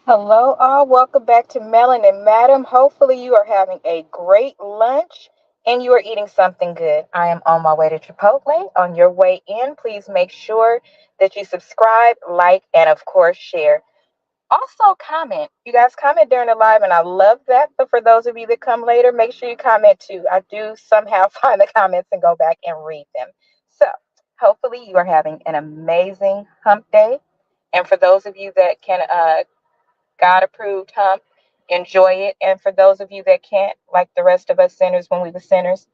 Hello, all. Welcome back to Melon and Madam. Hopefully, you are having a great lunch and you are eating something good. I am on my way to Chipotle. On your way in, please make sure that you subscribe, like, and of course, share. Also, comment. You guys comment during the live, and I love that. But for those of you that come later, make sure you comment too. I do somehow find the comments and go back and read them. So, hopefully, you are having an amazing hump day. And for those of you that can God approved hump. Enjoy it. And for those of you that can't, like the rest of us sinners when we were sinners,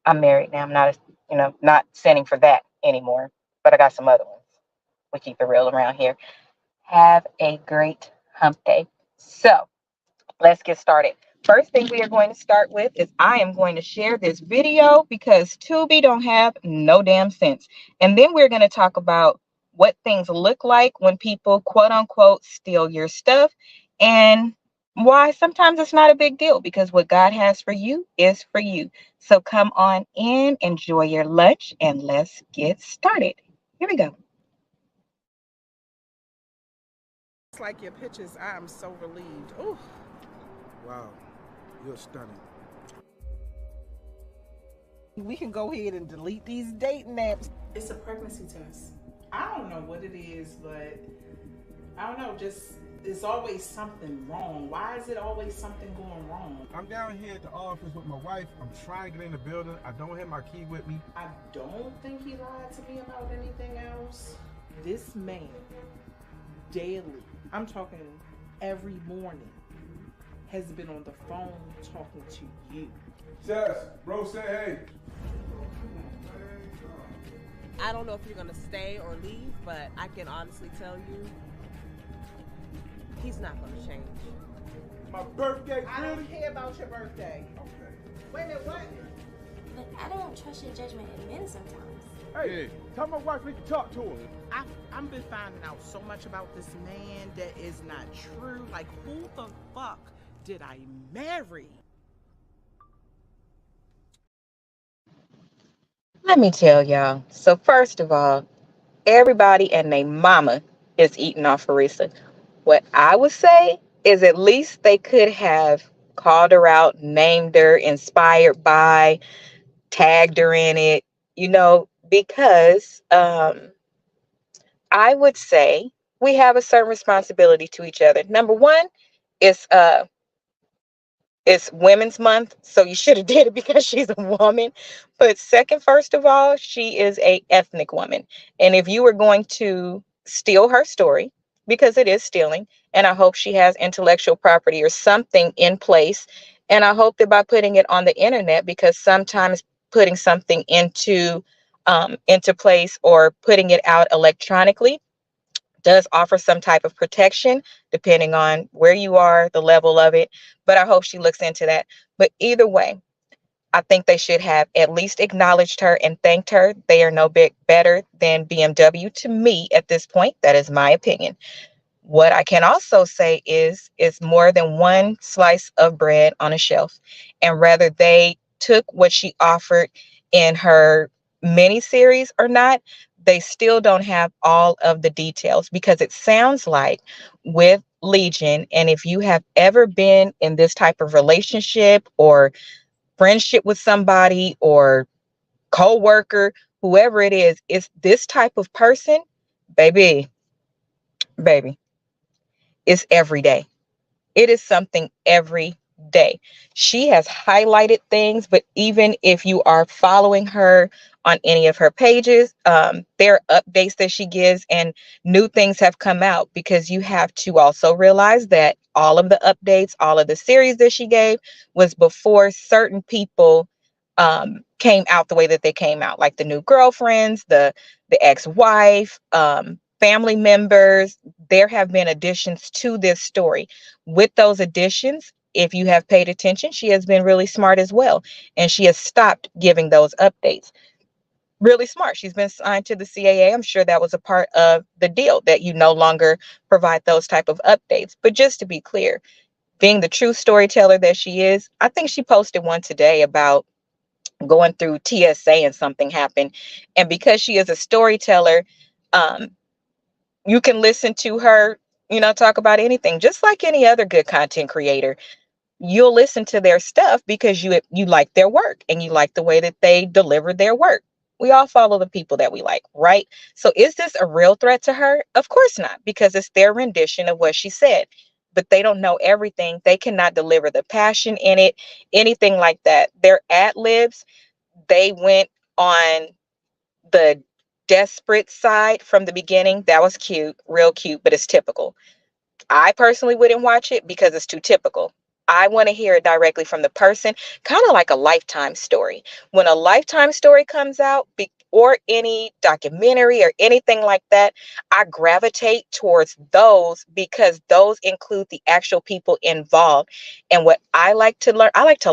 I'm married now. I'm not, not sinning for that anymore. But I got some other ones. We keep it real around here. Have a great hump day. So let's get started. First thing we are going to start with is I am going to share this video because Tubi don't have no damn sense. And then we're going to talk about what things look like when people quote unquote steal your stuff and why sometimes it's not a big deal because what God has for you is for you. So come on in, enjoy your lunch, and let's get started. Here we go. It's like your pictures. I am so relieved. Ooh. Wow, you're stunning. We can go ahead and delete these dating apps. It's a pregnancy test. I don't know what it is, but I don't know. Just it's always something wrong. Why is it always something going wrong? I'm down here at the office with my wife. I'm trying to get in the building. I don't have my key with me. I don't think he lied to me about anything else. This man, daily, I'm talking every morning, has been on the phone talking to you. Jess, bro, say hey. I don't know if you're gonna stay or leave, but I can honestly tell you, he's not gonna change. My birthday, I really? don't care about your birthday. Okay. Wait a minute, what? But I don't trust your judgment in men sometimes. Hey, tell my wife we can talk to her. I've been finding out so much about this man that is not true. Like, who the fuck did I marry? Let me tell y'all. So, first of all, everybody and their mama is eating off Arisa. What I would say is at least they could have called her out, named her, inspired by, tagged her in it, because I would say we have a certain responsibility to each other. Number one, is it's Women's Month, so you should have did it because she's a woman. But second, first of all, she is a ethnic woman. And if you were going to steal her story, because it is stealing, and I hope she has intellectual property or something in place. And I hope that by putting it on the internet, because sometimes putting something into place or putting it out electronically does offer some type of protection depending on where you are, the level of it. But I hope she looks into that. But either way, I think they should have at least acknowledged her and thanked her. They are no bit better than BMW to me at this point. That is my opinion. What I can also say is it's more than one slice of bread on a shelf. And whether they took what she offered in her mini series or not, they still don't have all of the details because it sounds like with Legion, and if you have ever been in this type of relationship or friendship with somebody or co-worker, whoever it is, it's this type of person, baby, baby, it's every day. It is something every day. She has highlighted things, but even if you are following her on any of her pages, there are updates that she gives, and new things have come out because you have to also realize that all of the updates, all of the series that she gave was before certain people came out the way that they came out, like the new girlfriends, the ex-wife, family members. There have been additions to this story. With those additions, if you have paid attention, she has been really smart as well. And she has stopped giving those updates. Really smart. She's been signed to the CAA. I'm sure that was a part of the deal that you no longer provide those type of updates. But just to be clear, being the true storyteller that she is, I think she posted one today about going through TSA and something happened. And because she is a storyteller, um, you can listen to her, talk about anything, just like any other good content creator. You'll listen to their stuff because you like their work and you like the way that they deliver their work. We all follow the people that we like, right? So is this a real threat to her? Of course not, because it's their rendition of what she said. But they don't know everything. They cannot deliver the passion in it, anything like that. Their ad libs, they went on the desperate side from the beginning. That was cute, real cute, but it's typical. I personally wouldn't watch it because it's too typical. I want to hear it directly from the person, kind of like a Lifetime story. When a Lifetime story comes out, or any documentary or anything like that, I gravitate towards those because those include the actual people involved. And what I like to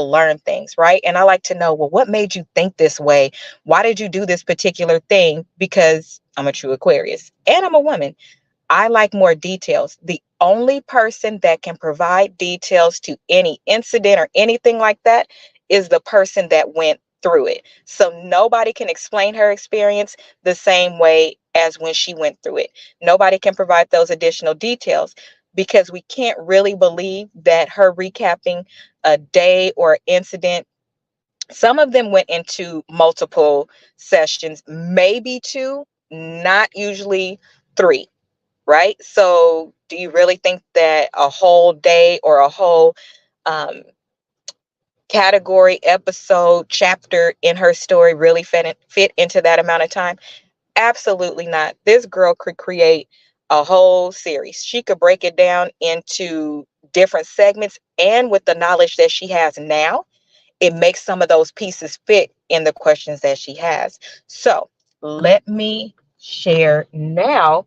learn things, right? And I like to know, well, what made you think this way? Why did you do this particular thing? Because I'm a true Aquarius and I'm a woman. I like more details. The only person that can provide details to any incident or anything like that is the person that went through it. So nobody can explain her experience the same way as when she went through it. Nobody can provide those additional details because we can't really believe that her recapping a day or incident. Some of them went into multiple sessions, maybe two, not usually three, right? So do you really think that a whole day or a whole um, category, episode, chapter in her story really fit into that amount of time? Absolutely not. This girl could create a whole series. She could break it down into different segments. And with the knowledge that she has now, it makes some of those pieces fit in the questions that she has. So let me share now.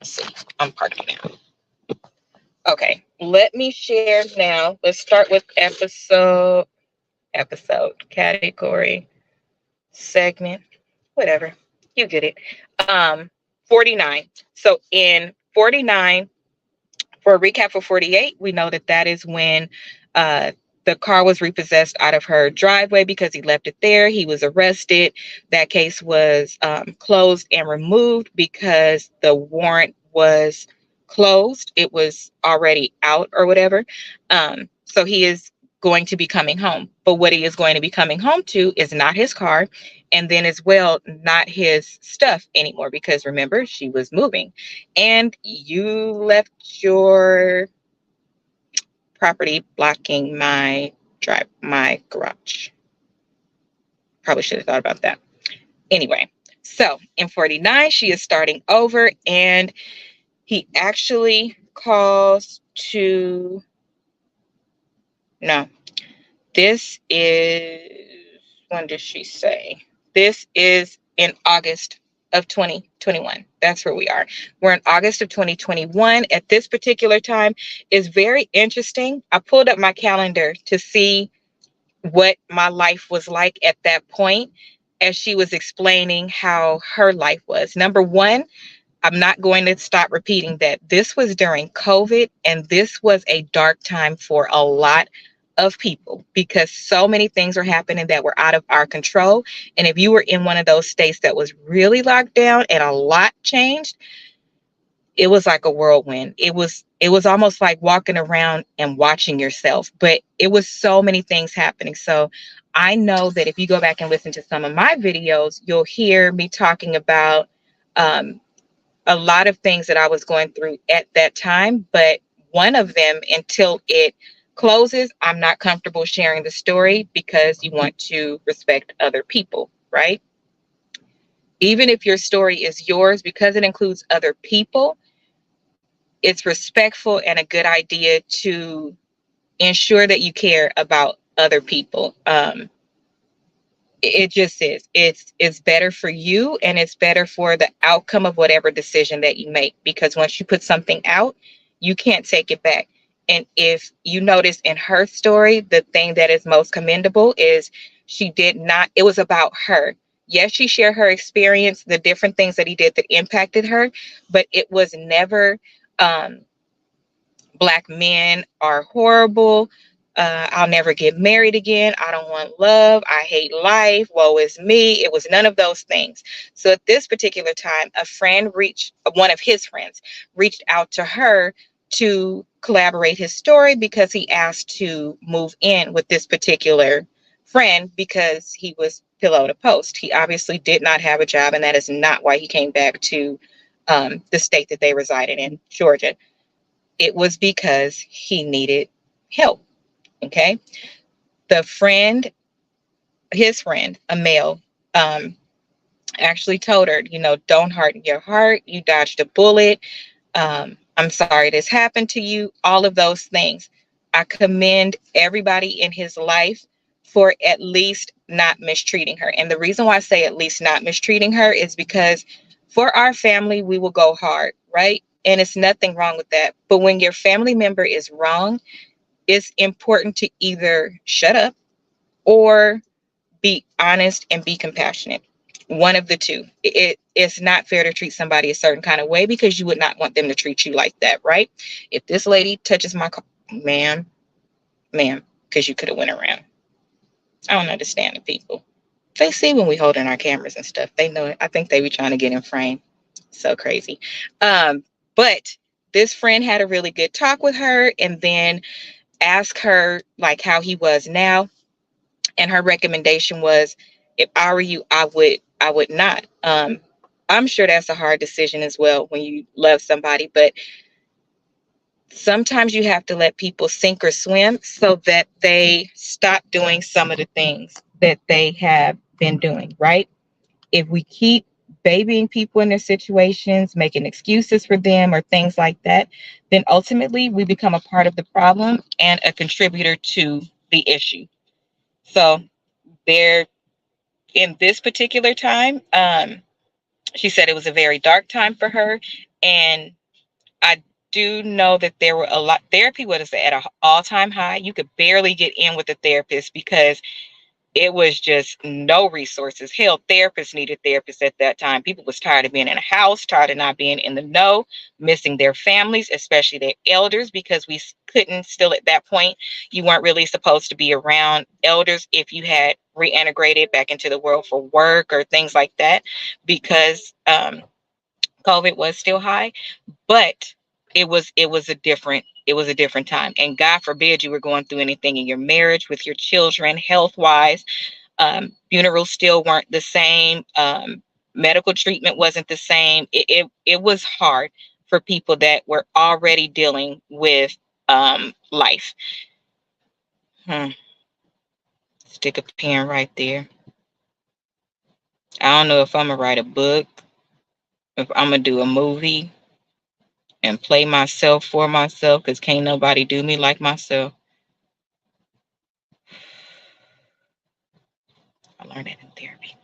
Let's see, I'm parking now. Okay, let me share now. Let's start with episode, category, segment, whatever. You get it. 49. So in 49, for a recap for 48, we know that that is when the car was repossessed out of her driveway because he left it there. He was arrested. That case was closed and removed because the warrant was closed. It was already out or whatever. So he is going to be coming home. But what he is going to be coming home to is not his car. And then as well, not his stuff anymore, because remember, she was moving and you left your property blocking my garage. Probably should have thought about that. Anyway, so in 49, she is starting over and he actually calls to, no, this is, when did she say? This is in August of 2021. That's where we are. We're in August of 2021. At this particular time is very interesting. I pulled up my calendar to see what my life was like at that point as she was explaining how her life was. Number one, I'm not going to stop repeating that this was during COVID and this was a dark time for a lot of people because so many things were happening that were out of our control. And if you were in one of those states that was really locked down and a lot changed, it was like a whirlwind. It was almost like walking around and watching yourself, but it was so many things happening. So I know that if you go back and listen to some of my videos, you'll hear me talking about a lot of things that I was going through at that time, but one of them, until it closes, I'm not comfortable sharing the story because you want to respect other people, right? Even if your story is yours, because it includes other people, it's respectful and a good idea to ensure that you care about other people. It just is. It's better for you and it's better for the outcome of whatever decision that you make. Because once you put something out, you can't take it back. And if you notice in her story, the thing that is most commendable is she did not, it was about her. Yes, she shared her experience, the different things that he did that impacted her, but it was never Black men are horrible. I'll never get married again. I don't want love. I hate life. Woe is me. It was none of those things. So at this particular time, one of his friends reached out to her to collaborate his story because he asked to move in with this particular friend because he was pillow to post. He obviously did not have a job, and that is not why he came back to the state that they resided in, Georgia. It was because he needed help. Okay. The friend, his friend, a male, actually told her, don't harden your heart. You dodged a bullet. I'm sorry this happened to you. All of those things. I commend everybody in his life for at least not mistreating her. And the reason why I say at least not mistreating her is because for our family, we will go hard, right? And it's nothing wrong with that. But when your family member is wrong, it's important to either shut up or be honest and be compassionate. One of the two. It's not fair to treat somebody a certain kind of way because you would not want them to treat you like that, right? If this lady touches my car, ma'am, because you could have went around. I don't understand the people. They see when we hold in our cameras and stuff. They know it. I think they be trying to get in frame. So crazy. But this friend had a really good talk with her and then asked her like how he was now. And her recommendation was, if I were you, I would not. I'm sure that's a hard decision as well when you love somebody, but sometimes you have to let people sink or swim so that they stop doing some of the things that they have been doing, right? If we keep babying people in their situations, making excuses for them or things like that, then ultimately we become a part of the problem and a contributor to the issue. So there, in this particular time, she said it was a very dark time for her. And I do know that there were a lot, therapy was at an all-time high. You could barely get in with a therapist because it was just no resources. Hell, therapists needed therapists at that time. People was tired of being in a house, tired of not being in the know, missing their families, especially their elders, because we couldn't still at that point. You weren't really supposed to be around elders if you had reintegrated back into the world for work or things like that, because COVID was still high. But it was a different time, and God forbid you were going through anything in your marriage, with your children, health wise. Funerals still weren't the same. Medical treatment wasn't the same. It was hard for people that were already dealing with life. Stick a pen right there. I don't know if I'm gonna write a book, if I'm gonna do a movie and play myself for myself, because can't nobody do me like myself. I learned that in therapy.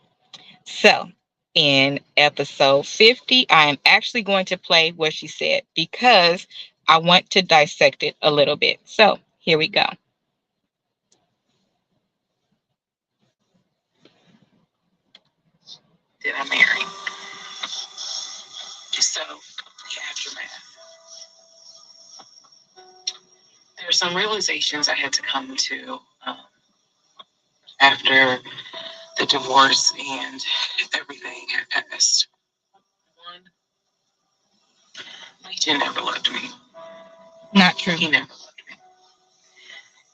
So in episode 50, I am actually going to play what she said because I want to dissect it a little bit. So here we go. Did I marry? So the aftermath. There are some realizations I had to come to after the divorce and everything had passed. One, Legion never loved me. Not true. He never loved me.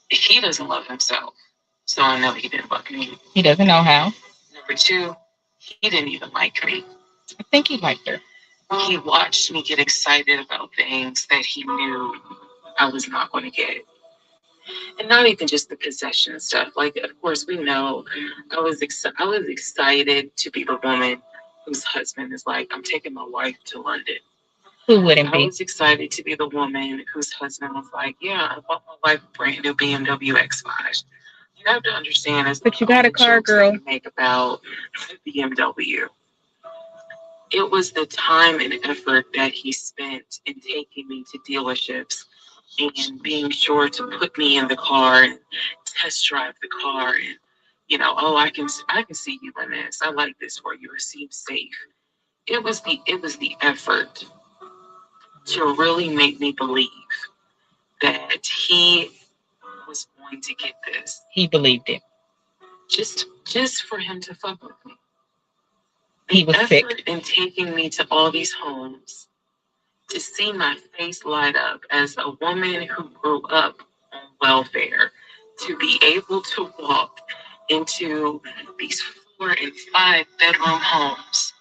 He doesn't love himself, so I know he didn't love me. He doesn't know how. Number two, he didn't even like me. I think he liked her. He watched me get excited about things that he knew I was not going to get. And not even just the possession stuff. Like, of course, we know I was excited to be the woman whose husband is like, I'm taking my wife to London. Who wouldn't be? I was excited to be the woman whose husband was like, yeah, I bought my wife a brand new BMW X5. You have to understand, as but you got a car, girl. Make about BMW. It was the time and effort that he spent in taking me to dealerships and being sure to put me in the car and test drive the car, and oh, I can see you in this. I like this for you. It seems safe. It was the effort to really make me believe that he was going to get this. He believed it. Just for him to fuck with me. He was sick. In taking me to all these homes, to see my face light up as a woman who grew up on welfare, to be able to walk into these 4 and 5 bedroom homes,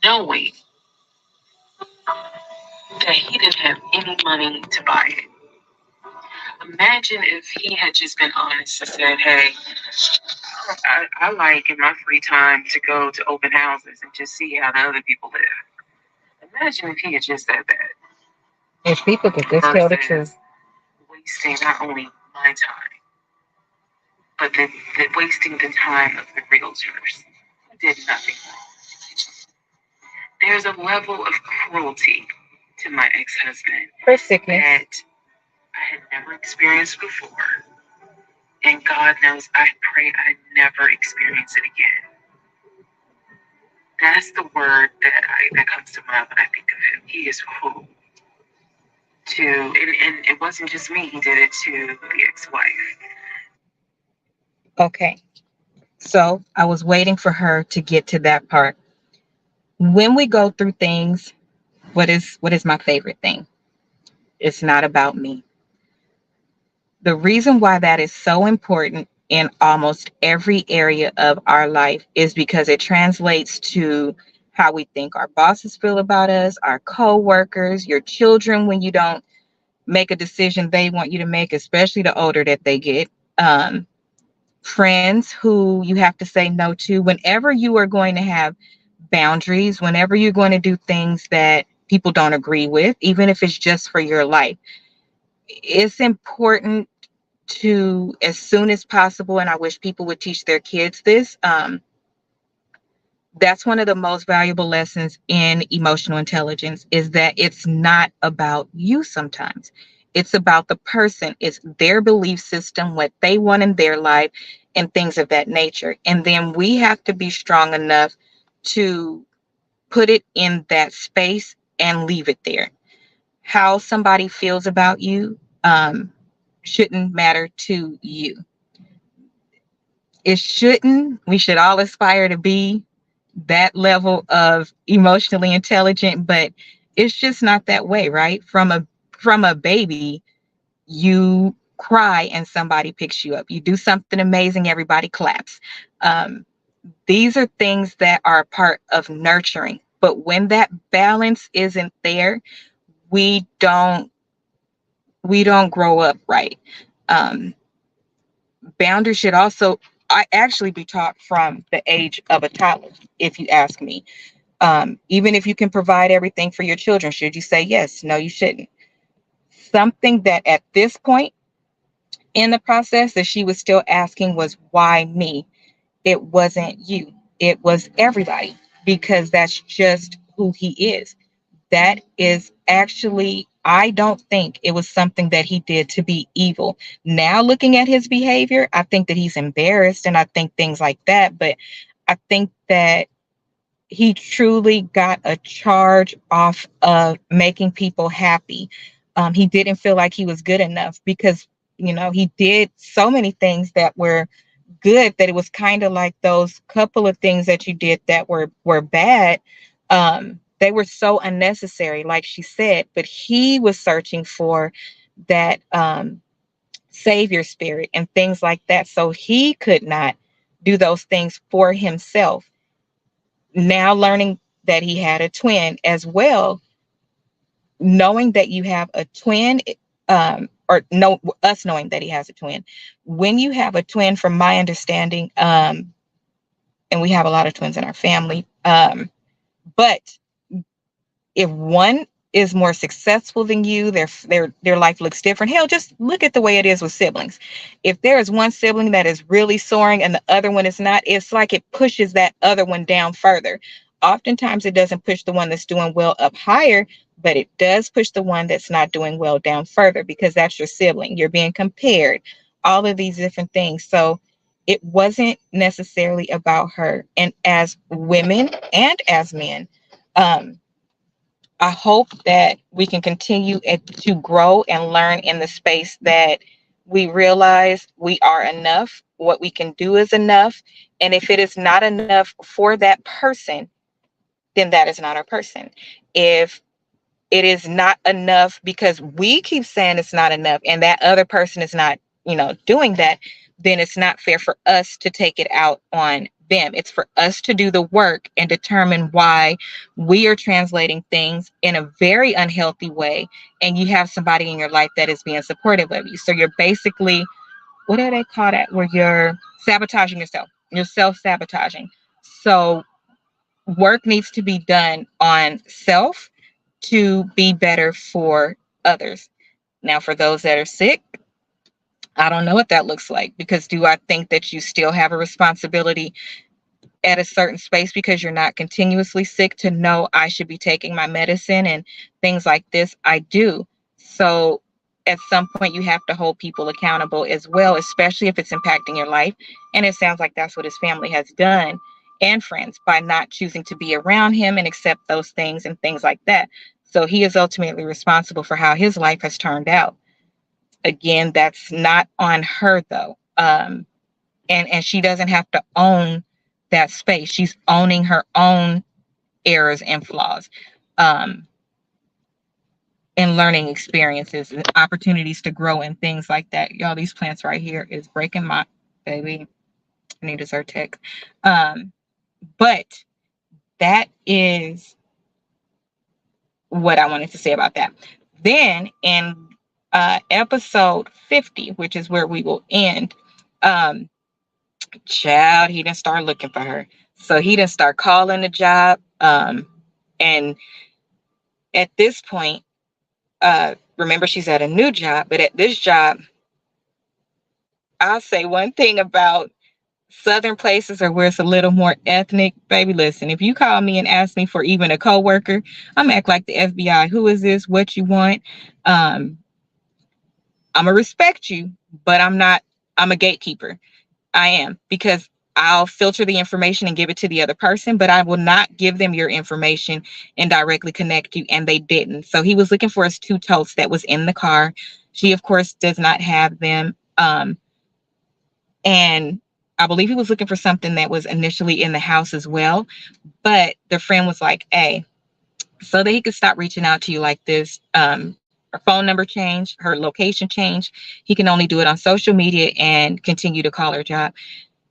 knowing that he didn't have any money to buy it. Imagine if he had just been honest and said, hey, I like in my free time to go to open houses and just see how the other people live. Imagine if he had just said that. If people could just tell the truth. Wasting not only my time, but the wasting the time of the realtors who did nothing wrong. There's a level of cruelty to my ex-husband for sickness that I had never experienced before. And God knows I pray I never experience it again. That's the word that comes to mind when I think of him. He is cruel. And it wasn't just me, he did it to the ex-wife. Okay. So I was waiting for her to get to that part. When we go through things, what is my favorite thing? It's not about me. The reason why that is so important in almost every area of our life is because it translates to how we think our bosses feel about us, our co-workers, your children when you don't make a decision they want you to make, especially the older that they get. Friends who you have to say no to. Whenever you are going to have boundaries, whenever you're going to do things that people don't agree with, even if it's just for your life, it's important to, as soon as possible, and I wish people would teach their kids this, that's one of the most valuable lessons in emotional intelligence, is that it's not about you sometimes. It's about the person. It's their belief system, what they want in their life, and things of that nature. And then we have to be strong enough to put it in that space and leave it there. How somebody feels about you shouldn't matter to you. We should all aspire to be that level of emotionally intelligent, but it's just not that way, right? From a baby, you cry and somebody picks you up. You do something amazing, everybody claps. These are things that are a part of nurturing. But when that balance isn't there, we don't grow up right. Boundaries should also actually be taught from the age of a toddler, if you ask me. Even if you can provide everything for your children, should you say yes? No, you shouldn't. Something that at this point in the process that she was still asking was, why me? It wasn't you. It was everybody, because that's just who he is. That is actually, I don't think it was something that he did to be evil. Now, looking at his behavior, I think that he's embarrassed and I think things like that. But I think that he truly got a charge off of making people happy. He didn't feel like he was good enough because, he did so many things that were good that it was kind of like those couple of things that you did that were bad. They were so unnecessary, like she said, but he was searching for that savior spirit and things like that. So he could not do those things for himself. Now learning that he had a twin as well, knowing that you have a twin, us knowing that he has a twin. When you have a twin, from my understanding, and we have a lot of twins in our family, but if one is more successful than you, their life looks different. Hell, just look at the way it is with siblings. If there is one sibling that is really soaring and the other one is not, it's like it pushes that other one down further. Oftentimes it doesn't push the one that's doing well up higher, but it does push the one that's not doing well down further, because that's your sibling. You're being compared, all of these different things. So it wasn't necessarily about her. And as women and as men, I hope that we can continue to grow and learn in the space that we realize we are enough, what we can do is enough. And if it is not enough for that person, then that is not our person. If it is not enough because we keep saying it's not enough and that other person is not, doing that, then it's not fair for us to take it out on them. It's for us to do the work and determine why we are translating things in a very unhealthy way. And you have somebody in your life that is being supportive of you. So you're basically, what do they call that? Where you're sabotaging yourself. You're self-sabotaging. So work needs to be done on self to be better for others. Now, for those that are sick, I don't know what that looks like, because do I think that you still have a responsibility at a certain space because you're not continuously sick to know I should be taking my medicine and things like this? I do. So at some point you have to hold people accountable as well, especially if it's impacting your life. And it sounds like that's what his family has done, and friends, by not choosing to be around him and accept those things and things like that. So he is ultimately responsible for how his life has turned out. Again, that's not on her though. And she doesn't have to own that space. She's owning her own errors and flaws, and learning experiences and opportunities to grow and things like that. Y'all, these plants right here is breaking my baby. I need a Zyrtec. But that is what I wanted to say about that. Then in episode 50, which is where we will end, child, he didn't start looking for her. So he didn't start calling the job. And at this point, remember, she's at a new job, but at this job, I'll say one thing about Southern places or where it's a little more ethnic. Baby, listen, if you call me and ask me for even a coworker, I'm act like the FBI. Who is this? What you want? I'm gonna respect you, but I'm a gatekeeper. I am, because I'll filter the information and give it to the other person, but I will not give them your information and directly connect you. And they didn't. So he was looking for his 2 totes that was in the car. She, of course, does not have them. And I believe he was looking for something that was initially in the house as well. But the friend was like, hey, so that he could stop reaching out to you like this, her phone number changed, her location changed. He can only do it on social media and continue to call her job.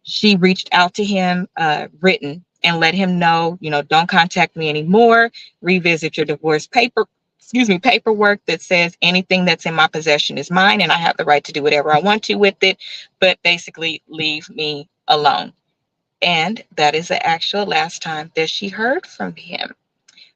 She reached out to him written and let him know, don't contact me anymore. Revisit your divorce paperwork that says anything that's in my possession is mine and I have the right to do whatever I want to with it, but basically leave me alone. And that is the actual last time that she heard from him.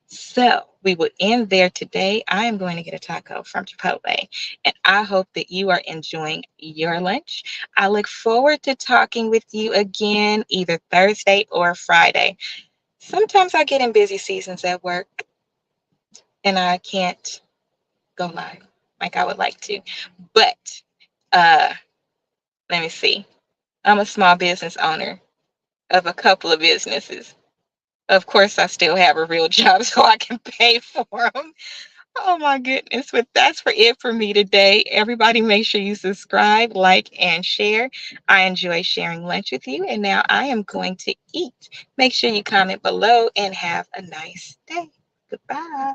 So we will end there today. I am going to get a taco from Chipotle, and I hope that you are enjoying your lunch. I look forward to talking with you again either Thursday or Friday. Sometimes I get in busy seasons at work and I can't go live like I would like to. But let me see. I'm a small business owner of a couple of businesses. Of course, I still have a real job so I can pay for them. Oh my goodness. But that's for it for me today. Everybody make sure you subscribe, like, and share. I enjoy sharing lunch with you. And now I am going to eat. Make sure you comment below and have a nice day. Goodbye.